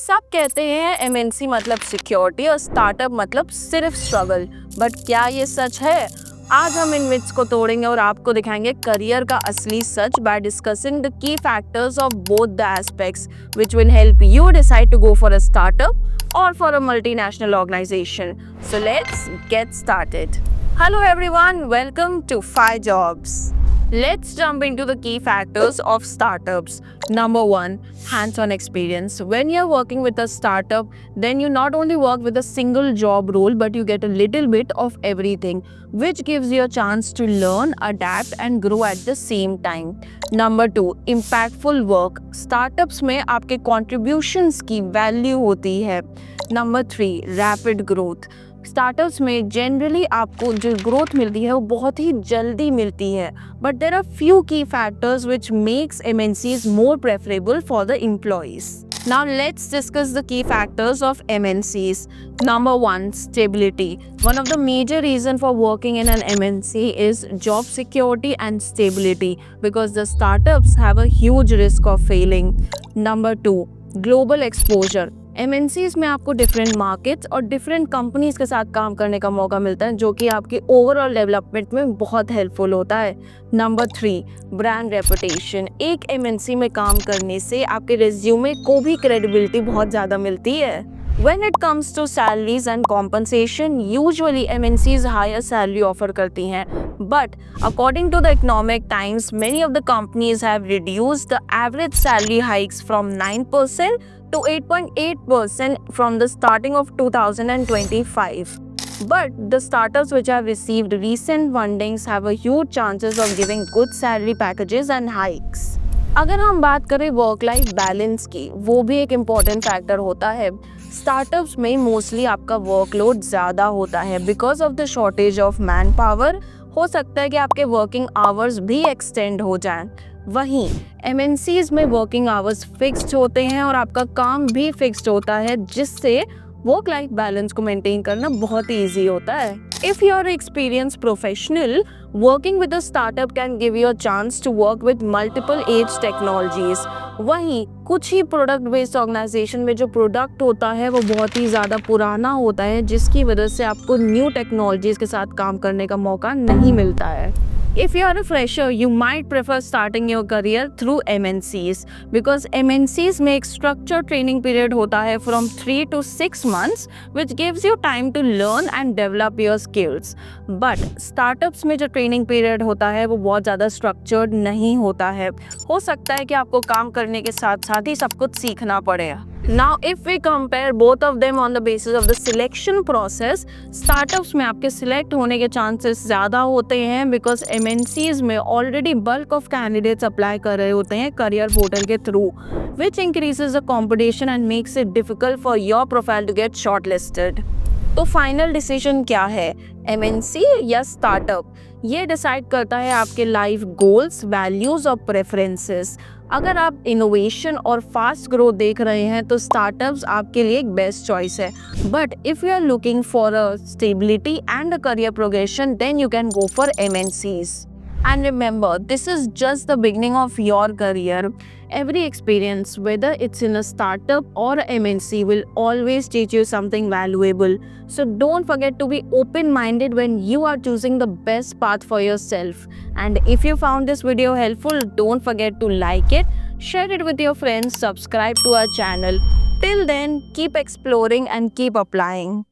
सब कहते हैं एमएनसी मतलब सिक्योरिटी और स्टार्टअप मतलब सिर्फ स्ट्रगल, बट क्या ये सच है? आज हम इन मिथ्स को तोड़ेंगे और आपको दिखाएंगे करियर का असली सच by discussing the key factors of both the aspects which will help you decide to go for a startup or for a multinational organization. So let's get started. Hello everyone, welcome to Five Jobs. Let's jump into the key factors of startups. Number one, hands-on experience. When you're working with a startup, then you not only work with a single job role, but you get a little bit of everything, which gives you a chance to learn, adapt, and grow at the same time. Number two, impactful work. Startups में आपके contributions की value होती है. Number three, rapid growth. Startups में generally आपको जो growth मिलती है वो बहुत ही जल्दी मिलती है, बट देयर आर फ्यू की factors which makes MNCs more preferable for the employees. Now let's discuss the key factors of MNCs. Number one, stability. One of the major reasons for working in an MNC is job security and stability because the startups have a huge risk of failing. Number two, global exposure. MNCs में आपको different markets और different companies के साथ काम करने का मौका मिलता है जो कि आपकी ओवरऑल डेवलपमेंट में बहुत हेल्पफुल होता है. Number three, brand reputation. एक MNC में काम करने से आपके रिज्यूमे को भी क्रेडिबिलिटी बहुत ज़्यादा मिलती है. When it comes to salaries and compensation, usually MNCs higher salary offer करती हैं, but according to the Economic Times, many of the companies have reduced the average salary hikes from 9% to 8.8% from the starting of 2025. But the startups which have received recent fundings have a huge chances of giving good salary packages and hikes. अगर हम बात करें work life balance की, वो भी एक important factor होता है. स्टार्टअप्स में मोस्टली आपका वर्कलोड ज़्यादा होता है because of the shortage of man power. हो सकता है कि आपके वर्किंग आवर्स भी एक्सटेंड हो जाएं. वहीं MNCs में वर्किंग आवर्स फिक्स्ड होते हैं और आपका काम भी फिक्स्ड होता है, जिससे वर्क लाइफ बैलेंस को मेंटेन करना बहुत ही ईजी होता है. If you are experience professional, working with a startup can give you a chance to work with multiple edge technologies. वहीं कुछ ही प्रोडक्ट बेस्ड ऑर्गेनाइजेशन में जो प्रोडक्ट होता है वो बहुत ही ज़्यादा पुराना होता है, जिसकी वजह से आपको न्यू टेक्नोलॉजीज के साथ काम करने का मौका नहीं मिलता है. If you are a fresher, you might prefer starting your career through MNCs because MNCs में एक structured training period होता है from 3 to 6 months, which gives you time to learn and develop your skills. But startups में जो training period होता है वो बहुत ज़्यादा structured नहीं होता है. हो सकता है कि आपको काम करने के साथ साथ ही सब कुछ सीखना पड़े. Now, if we compare both of them on the basis of the selection process, startups में आपके select होने के chances ज़्यादा होते हैं because MNCs में already bulk of candidates apply कर रहे होते हैं career portal के through, which increases the competition and makes it difficult for your profile to get shortlisted. तो फाइनल डिसीजन क्या है, MNC या स्टार्टअप? ये डिसाइड करता है आपके लाइफ गोल्स, वैल्यूज़ और प्रेफरेंसेस. अगर आप इनोवेशन और फास्ट ग्रोथ देख रहे हैं तो स्टार्टअप्स आपके लिए एक बेस्ट चॉइस है. But if you are looking for a stability and a career progression, then you can go for MNCs. And remember, this is just the beginning of your career. Every experience, whether it's in a startup or a MNC, will always teach you something valuable. So don't forget to be open-minded when you are choosing the best path for yourself. And if you found this video helpful, don't forget to like it, share it with your friends, subscribe to our channel. Till then, keep exploring and keep applying.